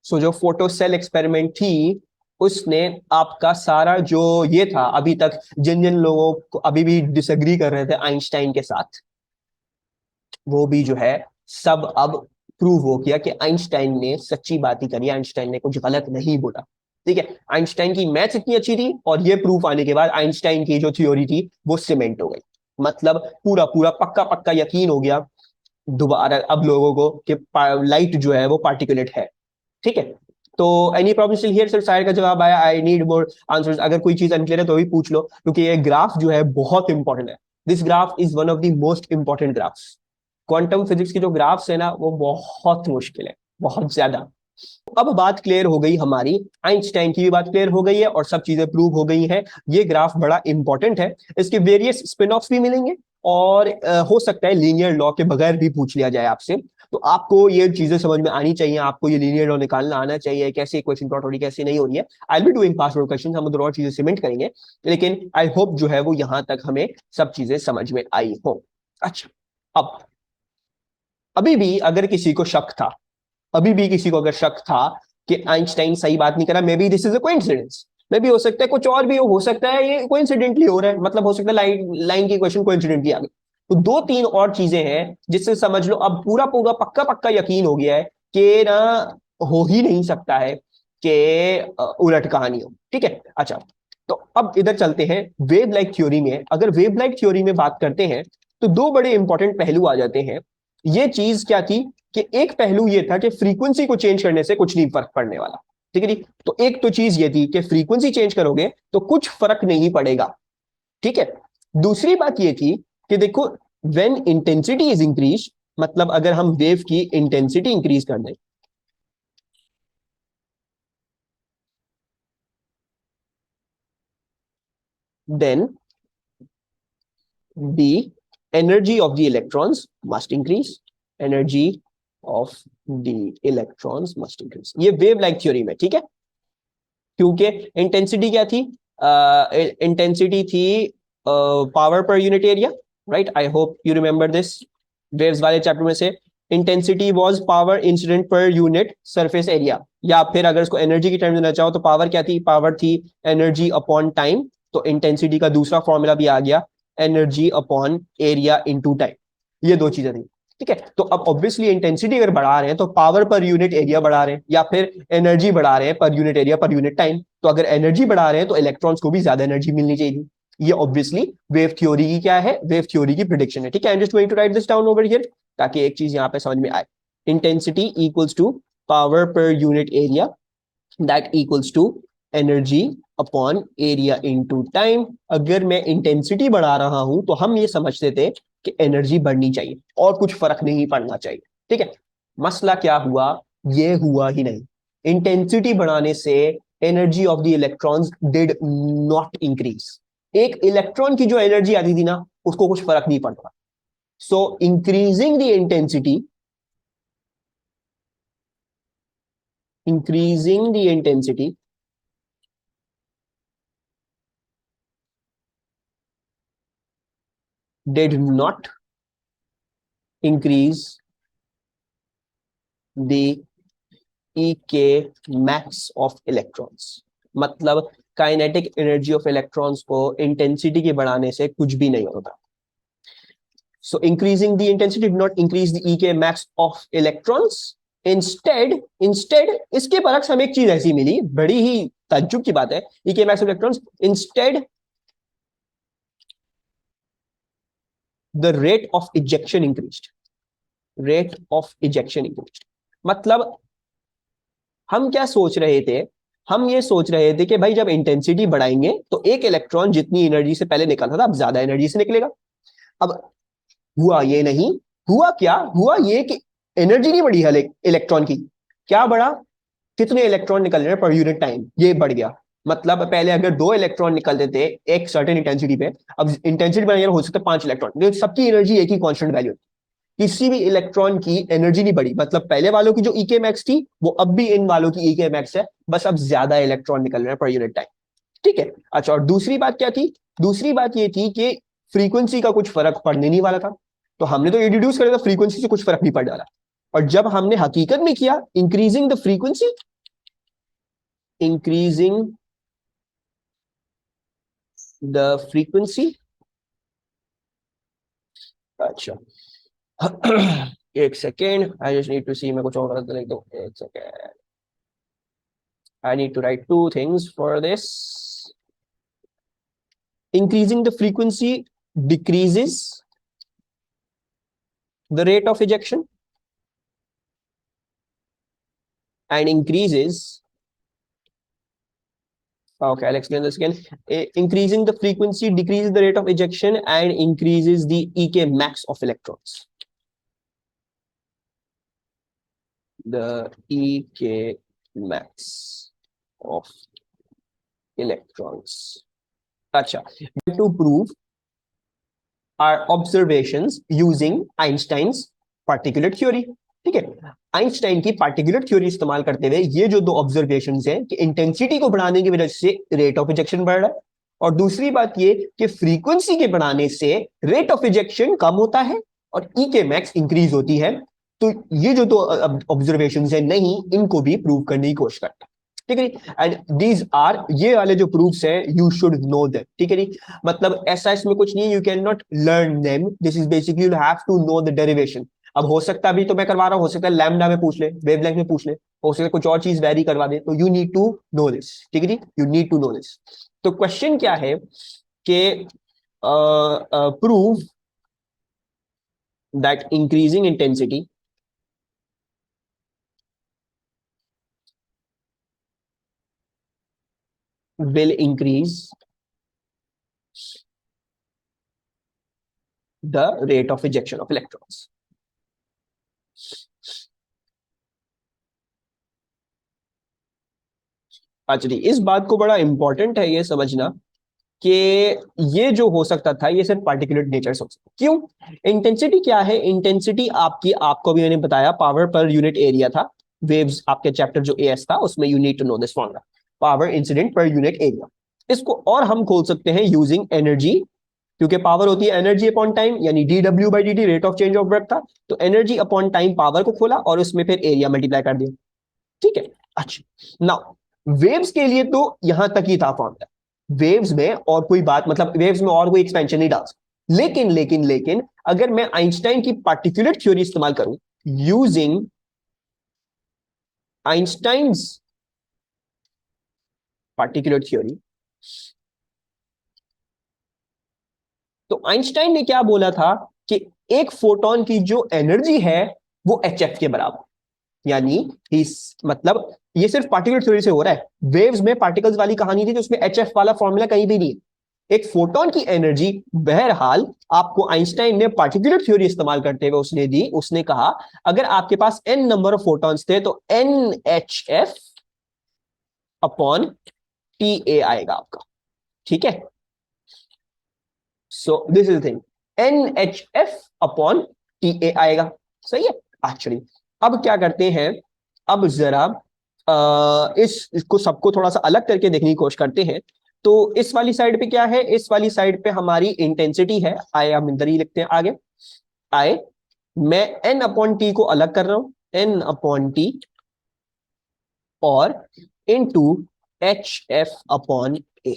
सो जो फोटो सेल एक्सपेरिमेंट थी, उसने आपका सारा जो ये था अभी तक, जिन जिन लोगों को अभी भी डिसएग्री कर रहे थे आइंस्टाइन के साथ, वो भी जो है सब अब प्रूव हो गया कि आइंस्टाइन ने सच्ची बात ही करी, आइंस्टाइन ने कुछ गलत नहीं बोला। ठीक है, आइंस्टाइन की मैथ्स इतनी अच्छी थी और ये प्रूफ आने के बाद आइंस्टाइन की जो थ्योरी थी वो सीमेंट हो गई। मतलब पूरा पूरा पक्का पक्का यकीन हो गया दोबारा अब लोगों को कि लाइट जो है वो पार्टिकुलेट है। ठीक है। तो एनी प्रॉब्लम स्टिल हियर? सिर्फ साइड का जवाब आया, आई नीड मोर आंसर्स। अगर कोई चीज अनक्लियर है तो भी पूछ लो, क्योंकि ये ग्राफ जो है बहुत इंपॉर्टेंट है। This graph is one of the most important graphs. Quantum physics की जो ग्राफ्स है ना, वो बहुत मुश्किल है, बहुत ज्यादा। अब बात क्लियर हो गई हमारी, आइंस्टाइन की भी बात क्लियर हो गई है और सब चीजें प्रूव हो गई हैं। ये ग्राफ बड़ा इंपॉर्टेंट है, इसके वेरियस स्पिन ऑफ्स भी मिलेंगे और हो सकता है लीनियर लॉ के बगैर भी पूछ लिया जाए आपसे। तो आपको ये चीजें समझ में आनी चाहिए, आपको ये लीनियर लॉ निकालना आना चाहिए, कैसे इक्वेशन प्लॉट हो रही है, कैसे नहीं हो रही है। आई will be doing past word questions, हम और चीजें सीमेंट करेंगे। लेकिन आई होप जो है वो यहां तक हमें सब चीजें समझ में आई हो। अच्छा, अब अभी भी अगर किसी को शक था, अभी भी किसी को अगर शक था कि आइंस्टाइन सही बात नहीं करा, may be this is a coincidence, may be हो सकता है कुछ और भी हो सकता है, ये कोइंसिडेंटली हो रहा है, मतलब हो सकता है लाइन लाइन की क्वेश्चन कोइंसिडेंटली आ गई। तो दो तीन और चीजें हैं जिससे समझ लो अब पूरा पूरा पक्का पक्का यकीन हो गया है कि ना, हो ही नहीं सकता है कि उलट कहानी हो। ठीक है। अच्छा, तो अब इधर चलते हैं वेव लाइक थ्योरी में। अगर वेव लाइक थ्योरी में बात करते हैं तो दो बड़े इंपॉर्टेंट पहलू आ जाते हैं। ये चीज क्या थी कि एक पहलू ये था कि फ्रीक्वेंसी को चेंज करने से कुछ नहीं फर्क पड़ने वाला, ठीक है जी। तो एक तो चीज ये थी कि फ्रीक्वेंसी चेंज करोगे तो कुछ फर्क नहीं पड़ेगा, ठीक है। दूसरी बात ये थी कि देखो, व्हेन इंटेंसिटी इज इंक्रीज, मतलब अगर हम वेव की इंटेंसिटी इंक्रीज कर दें, then the energy of the electrons must increase, energy of the electrons must increase, ये वेव लाइक थ्योरी में, ठीक है। क्योंकि इंटेंसिटी क्या थी, इंटेंसिटी थी power per unit area, right. I hope you remember this waves वाले चैप्टर में से। Intensity was power incident per unit surface area, या फिर अगर इसको एनर्जी की टर्म देना चाहो तो पावर क्या थी, पावर थी एनर्जी अपॉन टाइम। तो इंटेंसिटी का दूसरा फॉर्मूला भी आ गया, energy upon area into time. ये दो चीजें थी, ठीक है। तो अब ऑब्वियसली इंटेंसिटी अगर बढ़ा रहे हैं तो पावर पर यूनिट एरिया बढ़ा रहे हैं, या फिर एनर्जी बढ़ा रहे हैं पर unit area per unit time. तो अगर एनर्जी बढ़ा रहे हैं तो इलेक्ट्रॉन्स को भी ज्यादा एनर्जी मिलनी चाहिए। ये ऑब्वियसली वेव थ्योरी की क्या है, वेव थ्योरी की प्रिडिक्शन है, ठीक है। I am just going to write this down over here ताकि एक चीज यहाँ पे समझ में आए। Intensity equals to power per unit area, that equals to energy upon area into time. अगर मैं इंटेंसिटी बढ़ा रहा हूं तो हम ये समझते थे कि एनर्जी बढ़नी चाहिए और कुछ फर्क नहीं पड़ना चाहिए, ठीक है। मसला क्या हुआ, ये हुआ ही नहीं। इंटेंसिटी बढ़ाने से energy of the electrons did not increase. एक इलेक्ट्रॉन की जो एनर्जी आती थी ना, उसको कुछ फर्क नहीं पड़ता। सो increasing the intensity, increasing the intensity did not increase the EK max of electrons। मतलब काइनेटिक एनर्जी ऑफ इलेक्ट्रॉन्स को इंटेंसिटी के बढ़ाने से कुछ भी नहीं होता। सो increasing the intensity did not increase the EK max of electrons। Instead इसके बरक्स हमें एक चीज ऐसी मिली, बड़ी ही ताज्जुब की बात है। EK max of electrons, instead the rate of ejection increased, rate of ejection increased। मतलब हम क्या सोच रहे थे, हम ये सोच रहे थे कि भाई जब इंटेंसिटी बढ़ाएंगे तो एक इलेक्ट्रॉन जितनी एनर्जी से पहले निकलता था अब ज्यादा एनर्जी से निकलेगा। अब हुआ ये नहीं, हुआ क्या, हुआ ये कि एनर्जी नहीं बढ़ी है इलेक्ट्रॉन की। क्या बढ़ा, कितने इलेक्ट्रॉन निकल रहे हैं पर यूनिट टाइम, ये बढ़ गया। मतलब पहले अगर दो इलेक्ट्रॉन निकलते थे एक सर्टेन इंटेंसिटी पे, अब इंटेंसिटी बढ़ हो सकता है 5 इलेक्ट्रॉन, सबकी एनर्जी एक ही कांस्टेंट वैल्यू। किसी भी इलेक्ट्रॉन की एनर्जी नहीं बढ़ी, मतलब पहले वालों की जो EK मैक्स थी वो अब भी इन वालों की EK मैक्स है, बस अब ज्यादा इलेक्ट्रॉन निकल रहे हैं पर यूनिट टाइम, ठीक है। अच्छा, और दूसरी बात क्या थी, दूसरी बात ये थी कि फ्रीक्वेंसी का कुछ फर्क पड़ने नहीं वाला था। तो हमने तो ये डिड्यूस कर था फ्रीक्वेंसी से कुछ फर्क नहीं पड़ रहा। और जब हमने हकीकत में किया increasing the frequency, increasing the frequency, अच्छा एक second, I just need to see, मैं कुछ और गलत लिख दूं, एक second. I need to write two things for this. Increasing the frequency decreases the rate of ejection and increases, okay, I'll explain this again. Increasing the frequency decreases the rate of ejection and increases the EK max of electrons. The EK max of electrons. Acha. To prove our observations using Einstein's particulate theory, ठीक है। आइंस्टाइन की पार्टिकुलर थ्योरी इस्तेमाल करते हुए ये जो दो ऑब्जर्वेशंस हैं कि इंटेंसिटी को बढ़ाने की वजह से रेट ऑफ इजेक्शन बढ़ रहा है, और दूसरी बात ये कि फ्रीक्वेंसी के बढ़ाने से रेट ऑफ इजेक्शन कम होता है और EK मैक्स इंक्रीज होती है। तो ये जो दो ऑब्जर्वेशंस हैं, नहीं इनको भी प्रूव करने की कोशिश करता है, ठीक है। एंड दीज आर, ये वाले जो प्रूफ्स हैं, यू शुड नो दैम, ठीक है। मतलब ऐसा इसमें कुछ नहीं है, you can not learn them, this is basically you have to know the derivation. अब हो सकता है अभी तो मैं करवा रहा हूं, हो सकता है लैम्डा में पूछ ले, वेवलेंथ में पूछ ले, हो सकता है कुछ और चीज वेरी करवा दे, तो you need to know this, ठीक है जी, you need to know this. तो क्वेश्चन क्या है कि prove that increasing intensity will increase the rate of ejection of electrons. अच्छा जी, इस बात को बड़ा इंपॉर्टेंट है ये समझना कि ये जो हो सकता था ये सिर्फ पार्टिकुलेट नेचर से हो सकता। क्यों? इंटेंसिटी क्या है? इंटेंसिटी आपकी, आपको भी मैंने बताया, पावर पर यूनिट एरिया था। वेव्स आपके चैप्टर जो एएस था उसमें you need to know this formula, power incident per unit area. इसको और हम खोल सकते हैं यूजिंग एनर्जी, क्योंकि पावर होती है एनर्जी अपॉन टाइम, यानी dw/dt rate of change of work था, तो एनर्जी अपॉन टाइम पावर को खोला और उसमें फिर एरिया मल्टीप्लाई कर दिया। ठीक है। अच्छा, नाउ वेव्स के लिए तो यहां तक ही था फॉर्मूला, वेव्स में और कोई बात, मतलब वेव्स में और कोई एक्सपेंशन नहीं डाल सकता। लेकिन अगर मैं आइंस्टाइन की पार्टिकुलर थ्योरी इस्तेमाल करूं, यूजिंग आइंस्टाइंस पार्टिकुलर थ्योरी, तो आइंस्टाइन ने क्या बोला था कि एक फोटोन की जो एनर्जी है वो HF के बराबर, यानी मतलब ये सिर्फ पार्टिकुलर थ्योरी से हो रहा है, वेव्स में पार्टिकल्स वाली कहानी थी तो उसमें HF वाला फॉर्मूला कहीं भी नहीं है। एक फोटोन की एनर्जी बहरहाल आपको आइंस्टाइन ने पार्टिकुलर थ्योरी इस्तेमाल करते हुए उसने दी। उसने कहा अगर आपके पास n नंबर ऑफ फोटॉन्स थे तो NHF अपॉन TA आएगा आपका। ठीक है, सो this is thing, NHF upon TA आएगा। सही है। एक्चुअली अब क्या करते हैं, अब जरा इसको सबको थोड़ा सा अलग करके देखने की कोशिश करते हैं। तो इस वाली साइड पे क्या है? इस वाली साइड पे हमारी इंटेंसिटी है आई, हम इधर ही लिखते हैं आगे। आई, मैं N अपॉन टी को अलग कर रहा हूं, N अपॉन टी, और इनटू HF अपॉन ए।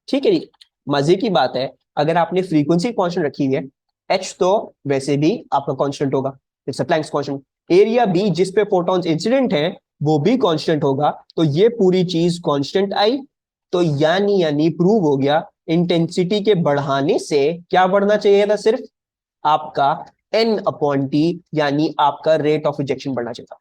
ठीक है जी। मजे की बात है, अगर आपने फ्रीक्वेंसी कांस्टेंट रखी हुई है, H तो वैसे भी आपका कांस्टेंट होगा, it's a Planck's constant. Area B जिस पे फोटॉन्स इंसिडेंट है वो भी कांस्टेंट होगा, तो ये पूरी चीज कांस्टेंट आई। तो यानी प्रूव हो गया, इंटेंसिटी के बढ़ाने से क्या बढ़ना चाहिए था? सिर्फ आपका N अपॉन टी, यानी आपका रेट ऑफ इजेक्शन बढ़ना चाहिए था।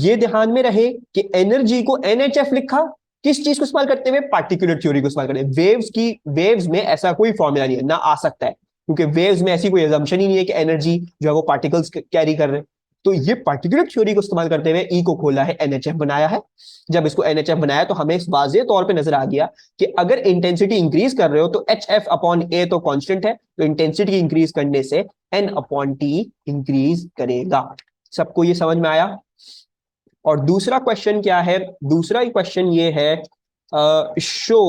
ये ध्यान में रहे कि एनर्जी को NHF लिखा किस चीज को इस्तेमाल करते हुए? पार्टिकुलर थ्योरी को इस्तेमाल करते हुए। वेव्स में ऐसा कोई फॉर्मूला नहीं है, ना आ सकता है, क्योंकि वेव्स में ऐसी कोई एजम्पशन ही नहीं है कि एनर्जी जो है वो पार्टिकल्स कैरी कर रहे हैं। तो ये पार्टिकुलर थ्योरी को इस्तेमाल करते हुए ई को खोला है, NHF बनाया है। जब इसको NHF बनाया तो हमें वाज़ेह तौर पे नजर आ गया कि अगर इंटेंसिटी इंक्रीज कर रहे हो तो HF अपॉन ए तो कांस्टेंट है, तो इंटेंसिटी इंक्रीज करने से N अपॉन टी इंक्रीज करेगा। सबको ये समझ में आया? और दूसरा क्वेश्चन क्या है? दूसरा क्वेश्चन ये है, show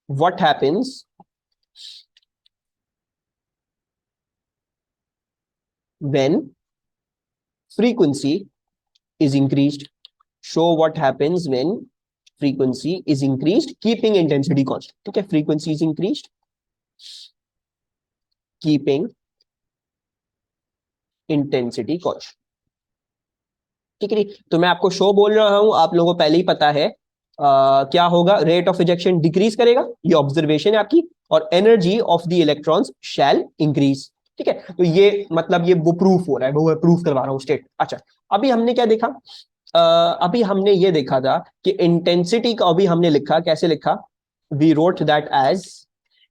what happens when frequency is increased. Show what happens when frequency is increased keeping intensity constant. ठीक है, frequency is increased keeping intensity constant. ठीक है जी। तो मैं आपको शो बोल रहा हूं, आप लोगों को पहले ही पता है क्या होगा? रेट ऑफ इजेक्शन डिक्रीज करेगा, ये ऑब्जर्वेशन है आपकी, और energy of the electrons shall increase. ठीक है, तो ये मतलब ये वो प्रूफ हो रहा है, वो प्रूफ करवा रहा हूं स्टेट। अच्छा, अभी हमने क्या देखा? अभी हमने ये देखा था कि इंटेंसिटी का अभी हमने लिखा, कैसे लिखा? We wrote that as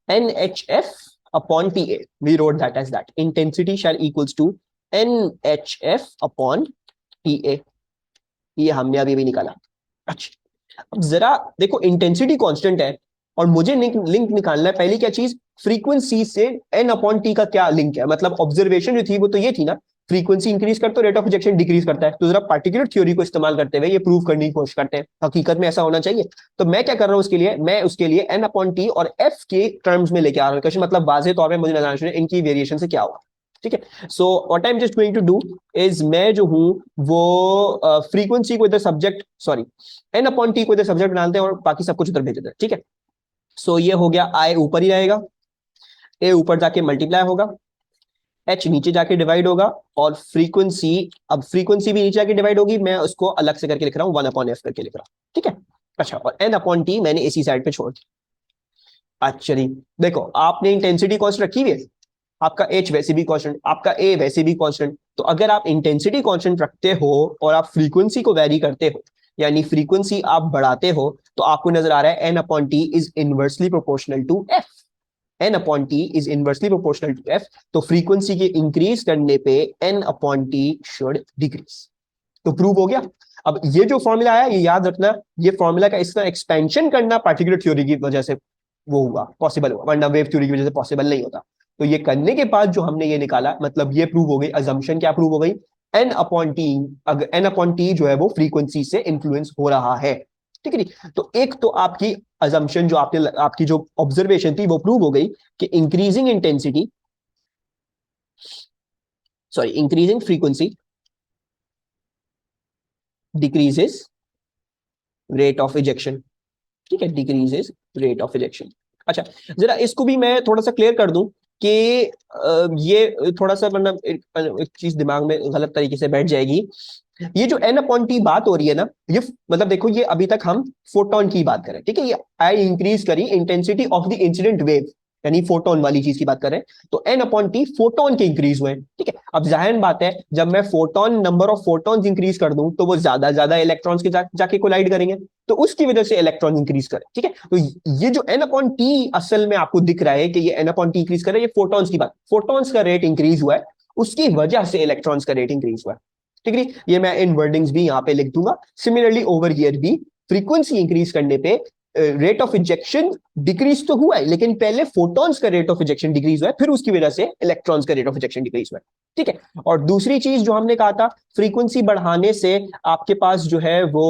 NHF upon TA। We wrote that as that intensity shall equals to NHF upon TA। ये हमने अभी भी निकाला। अच्छा, अब जरा देखो, इंटेंसिटी कांस्टेंट है और मुझे लिंक निकालना है। पहली क्या चीज? फ्रीक्वेंसी से N अपॉन टी का क्या लिंक है? मतलब ऑब्जर्वेशन जो थी वो तो ये थी ना, फ्रीक्वेंसी इंक्रीज करते हो रेट ऑफ रिजेक्शन डिक्रीज करता है। तो जरा पार्टिकुलर थ्योरी को इस्तेमाल करते हुए ये प्रूव करने की कोशिश करते हैं, हकीकत में ऐसा होना चाहिए। तो मैं क्या कर रहा हूं उसके लिए? मैं उसके लिए N अपॉन टी और F के टर्म्स में लेके आ रहा हूं क्वेश्चन, मतलब वाज़ेह तौर पर मुझे नजर आना चाहिए इनकी वेरिएशन से क्या होगा। ठीक है, so what I am just going to do is, मैं जो हूं वो फ्रीक्वेंसी को इधर subject, sorry, N upon T को इधर सब्जेक्ट बनाते हैं और बाकी सब कुछ इधर भेज देते हैं। ठीक है, सो ये हो गया, I ऊपर ही रहेगा, A ऊपर जाके मल्टीप्लाई होगा, H नीचे जाके डिवाइड होगा, और फ्रीक्वेंसी, अब फ्रीक्वेंसी भी नीचे जाके डिवाइड होगी, मैं उसको अलग से करके लिख रहा हूँ, 1 अपॉन F करके लिख रहा हूँ। ठीक है, अच्छा, और N अपॉन टी मैंने इसी साइड पे छोड़ दिया। एक्चुअली देखो, आपने इंटेंसिटी कॉन्स्टेंट रखी हुई है, आपका H वैसे भी कांस्टेंट, आपका A वैसे भी कांस्टेंट। तो अगर आप इंटेंसिटी कांस्टेंट रखते हो और आप फ्रीक्वेंसी को वैरी करते हो, यानी फ्रीक्वेंसी आप बढ़ाते हो तो आपको नजर आ रहा है n/t is inversely proportional to f, n/t is inversely proportional to f, तो फ्रीक्वेंसी के इंक्रीज करने पे n/t शुड डिक्रीज। तो प्रूव हो गया। अब ये जो फॉर्मूला आया ये याद रखना, ये फॉर्मूला का इसका एक्सपेंशन करना पार्टिकुलर थ्योरी की वजह से वो हुआ, पॉसिबल हुआ, वरना वेव थ्योरी की वजह से पॉसिबल नहीं होता। तो ये करने के बाद जो हमने ये निकाला, मतलब ये प्रूव हो गई, अजम्पशन क्या प्रूव हो गई, n/t, अगर n/t जो है वो फ्रीक्वेंसी से इंफ्लुएंस हो रहा है, ठीक है जी। तो एक तो आपकी अजम्पशन जो आपने, आपकी जो ऑब्जर्वेशन थी वो प्रूव हो गई कि increasing intensity, sorry increasing frequency decreases rate of ejection, ठीक है, डिक्रीजेस रेट ऑफ इजेक्शन। अच्छा, जरा इसको भी मैं थोड़ा सा क्लियर कर दूं कि ये थोड़ा सा, वरना एक चीज दिमाग में गलत तरीके से बैठ जाएगी। ये जो n/t बात हो रही है ना, ये मतलब देखो, ये अभी तक हम फोटोन की बात करें, ठीक है, ये आई इंक्रीज करी intensity of the incident wave, यानी फोटोन वाली चीज की बात कर रहे हैं, तो n/t फोटोन के इंक्रीज हुए, ठीक है। अब जाहिर बात है, जब मैं photon, number of photons increase कर दूं तो वो ज्यादा इलेक्ट्रॉन्स के जाके कोलाइड करेंगे, तो उसकी वजह से इलेक्ट्रॉन इंक्रीज करे, ठीक है। तो ये जो n/t असल में आपको दिख रहा है कि ये n/t इंक्रीज करे, ये फोटोन्स की बात, फोटोन्स का रेट इंक्रीज हुआ है, उसकी वजह से इलेक्ट्रॉन्स का रेट इंक्रीज हुआ है, ठीक है। ये मैं इन वर्डिंग्स भी यहाँ पे लिख दूंगा। सिमिलरली ओवर हियर भी फ्रीक्वेंसी इंक्रीज करने पे रेट ऑफ इजेक्शन डिक्रीज तो हुआ है, लेकिन पहले फोटॉन्स का रेट ऑफ इजेक्शन डिक्रीज हुआ है, फिर उसकी वजह से इलेक्ट्रॉन्स का रेट ऑफ इजेक्शन डिक्रीज हुआ है, ठीक है। और दूसरी चीज जो हमने कहा था, फ्रीक्वेंसी बढ़ाने से आपके पास जो है वो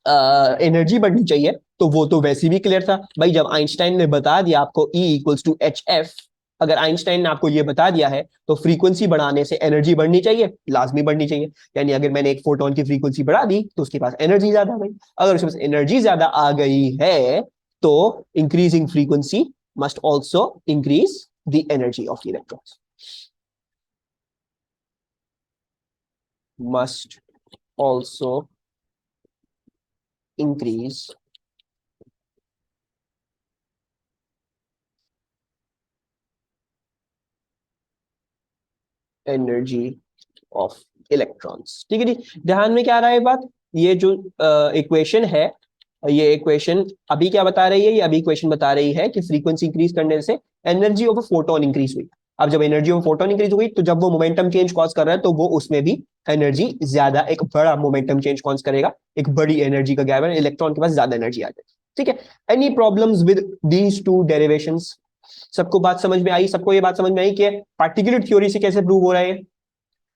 एनर्जी बढ़नी चाहिए, तो वो तो वैसे भी क्लियर था भाई, जब आइंस्टाइन ने बता दिया आपको E equals to H F, अगर आइंस्टाइन ने आपको ये बता दिया है तो फ्रीक्वेंसी बढ़ाने से एनर्जी बढ़नी चाहिए, लाजमी बढ़नी चाहिए। यानी अगर मैंने एक फोटोन की फ्रीक्वेंसी बढ़ा दी तो उसके पास एनर्जी ज्यादा आ गई, अगर उसके पास एनर्जी ज्यादा आ गई है तो increasing frequency must also increase the energy of electrons, must also increase energy of electrons, ठीक है जी। ध्यान में क्या आ रहा है बात, ये जो इक्वेशन है, ये इक्वेशन अभी क्या बता रही है, ये अभी इक्वेशन बता रही है कि फ्रीक्वेंसी इंक्रीज करने से energy of a photon increase हुई। अब जब एनर्जी ऑफ फोटोन इंक्रीज हुई तो जब वो मोमेंटम चेंज कॉज कर रहा है तो वो उसमें भी एनर्जी ज्यादा, एक बड़ा मोमेंटम चेंज कॉज करेगा, एक बड़ी एनर्जी का गैप है, इलेक्ट्रॉन के पास ज्यादा एनर्जी आ जाए, ठीक है। Any problems with these two derivations? सबको बात समझ में आई, सबको ये बात समझ में आई कि पार्टिकुलर थ्योरी से कैसे प्रूव हो रहा है,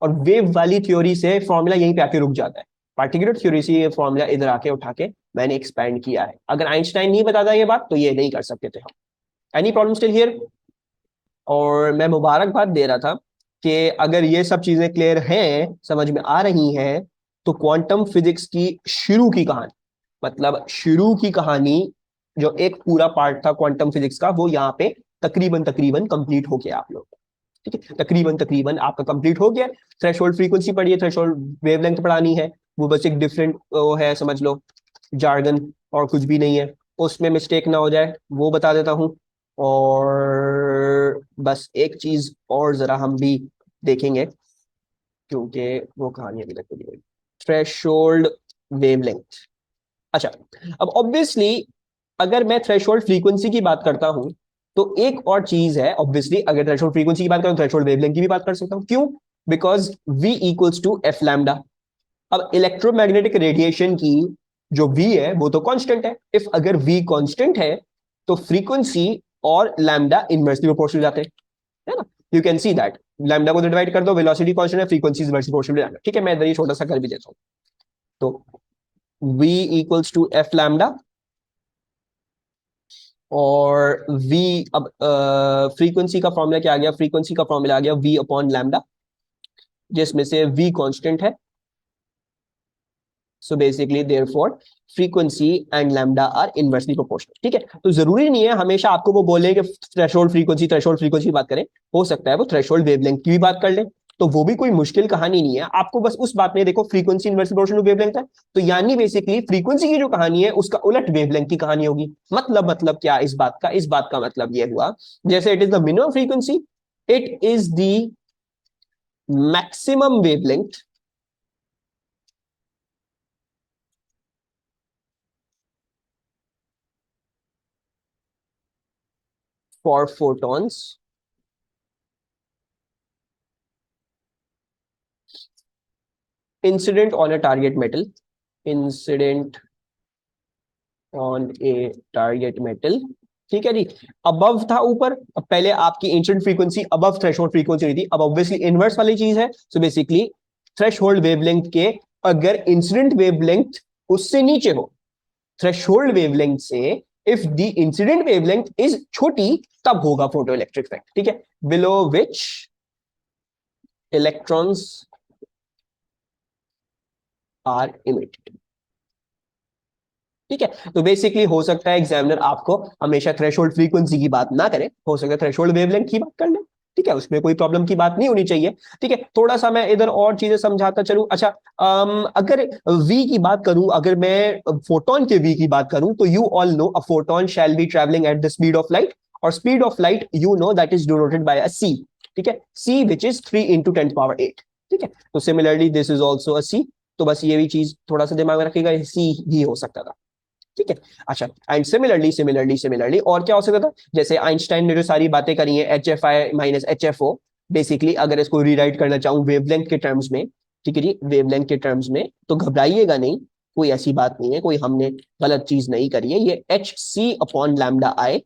और वेव वाली थ्योरी से फॉर्मूला यहीं पे आके रुक जाता है, पार्टिकुलर थ्योरी से ये फॉर्मूला इधर आके उठा के मैंने एक्सपैंड किया है। अगर आइंस्टाइन नहीं बताता ये बात तो ये नहीं कर सकते थे हम। Any problem still here? और मैं मुबारकबाद दे रहा था कि अगर ये सब चीजें क्लियर हैं, समझ में आ रही हैं, तो क्वांटम फिजिक्स की शुरू की कहानी, मतलब शुरू की कहानी, जो एक पूरा पार्ट था क्वांटम फिजिक्स का, वो यहाँ पे तकरीबन तकरीबन कंप्लीट हो गया आप लोग, ठीक है, तकरीबन तकरीबन आपका कंप्लीट हो गया। थ्रेशोल्ड फ्रीक्वेंसी पढ़ी है, थ्रेशोल्ड वेवलेंथ पढ़ानी है, वो बस एक डिफरेंट वो है, समझ लो जार्गन, और कुछ भी नहीं है, उसमें मिस्टेक ना हो जाए वो बता देता हूँ। और बस एक चीज और जरा हम भी देखेंगे, क्योंकि वो कहानी अभी तक पूरी हुई, थ्रेशोल्ड वेवलेंथ। अच्छा, अब ऑब्वियसली अगर मैं थ्रेशोल्ड फ्रीक्वेंसी की बात करता हूं तो एक और चीज है, ऑब्वियसली अगर थ्रेशोल्ड फ्रीक्वेंसी की बात करूं थ्रेशोल्ड वेवलेंथ की भी बात कर सकता हूं, क्यों? Because V equals to F lambda. अब इलेक्ट्रोमैग्नेटिक रेडिएशन की जो V है वो तो कांस्टेंट है, इफ अगर V कांस्टेंट है तो फ्रीक्वेंसी और लैम्डा इनवर्सली प्रोपोर्शनल जाते हैं, है ना। You can see that, lambda को डिवाइड कर दो, वेलोसिटी कांस्टेंट है, फ्रीक्वेंसी इनवर्सली प्रोपोर्शनल जाएगा, ठीक है। मैं इधर ये छोटा सा कर भी देता हूं, तो V equals to F lambda, और V, अब फ्रीक्वेंसी का फॉर्मूला क्या आ गया, फ्रीक्वेंसी का फॉर्मूला आ गया V अपॉन लैम्डा, जिसमें से V कांस्टेंट है, so basically therefore frequency and lambda are inversely proportional, ठीक है। तो जरूरी नहीं है हमेशा आपको वो बोले कि थ्रेशोल्ड फ्रीक्वेंसी की बात करें, हो सकता है वो थ्रेशोल्ड वेवलेंथ की भी बात कर ले, तो वो भी कोई मुश्किल कहानी नहीं है। आपको बस उस बात में देखो, frequency inversely proportional to wavelength है, तो यानी बेसिकली फ्रीक्वेंसी की जो कहानी है उसका उलट वेवलेंथ की कहानी होगी। मतलब क्या इस बात का, इस बात का मतलब ये हुआ, जैसे it is the minimum frequency, it is the maximum wavelength for photons incident on a target metal, incident on A target metal, ठीक है जी। अबव था ऊपर, अब पहले आपकी incident frequency above threshold frequency रही थी, अब ऑब्वियसली इनवर्स वाली चीज है। सो बेसिकली थ्रेशोल्ड वेवलेंथ के अगर इंसिडेंट वेवलेंथ उससे नीचे हो, थ्रेशोल्ड वेवलेंथ से, if the incident wavelength is छोटी, तब होगा फोटो इलेक्ट्रिक इफेक्ट, ठीक है। Below which electrons are emitted, ठीक है। तो बेसिकली हो सकता है एग्जामिनर आपको हमेशा थ्रेशोल्ड फ्रीक्वेंसी की बात ना करे, हो सकता है थ्रेशोल्ड वेवलेंथ की बात कर ले, ठीक है, उसमें कोई प्रॉब्लम की बात नहीं होनी चाहिए, ठीक है। थोड़ा सा मैं इधर और चीजें समझाता चलूं। अच्छा, अगर वी की बात करूं, अगर मैं फोटोन के वी की बात करूं, तो you all know a photon shall be travelling at the speed of light, और speed of light you know that is denoted by a C, ठीक है, सी विच इज 3 × 10⁸, ठीक है। तो similarly this is also a C, तो बस ये भी चीज थोड़ा सा दिमाग में रखिएगा, सी ही हो सकता था, ठीक है। अच्छा, एंड सिमिलरली और क्या हो सकता था, जैसे आइंस्टाइन ने जो सारी बातें करी है, HFI माइनस HFO, बेसिकली अगर इसको रीराइट करना चाहूं वेवलेंथ के टर्म्स में, ठीक है जी, वेवलेंथ के टर्म्स में, तो घबराइएगा नहीं, कोई ऐसी बात नहीं है, कोई हमने गलत चीज नहीं करी है, ये HC/λI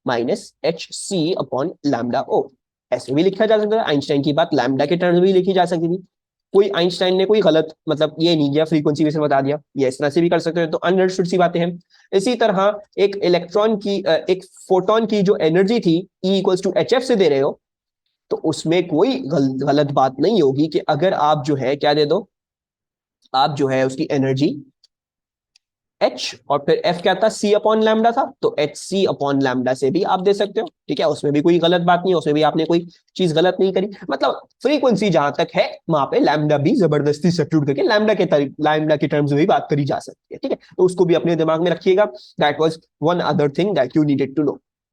माइनस HC/λO, ऐसे भी लिखा जा सकता है। आइंस्टाइन की बात लैम्डा के टर्म्स में भी लिखी जा सकती थी, कोई आइंस्टाइन ने कोई गलत मतलब ये नहीं किया, फ्रीक्वेंसी में से बता दिया, ये इस तरह से भी कर सकते हैं, तो अंडरस्टूड सी बातें हैं। इसी तरह एक इलेक्ट्रॉन की एक फोटोन की जो एनर्जी थी E = HF से दे रहे हो, तो उसमें कोई गलत बात नहीं होगी कि अगर आप जो है क्या दे दो, आप जो है उसकी एनर्जी H और फिर F क्या था, C/λ था, तो HC/λ से भी आप दे सकते हो, ठीक है, उसमें भी कोई गलत बात नहीं है, उसमें भी आपने कोई चीज गलत नहीं करी, मतलब फ्रीक्वेंसी जहां तक है वहां पे लैम्डा भी जबरदस्ती सब्स्टिट्यूट करके लैम्डा के टर्म्स में भी बात करी जा सकती है, ठीक है। तो उसको भी अपने दिमाग में रखिएगा, that was one other thing that you needed to no.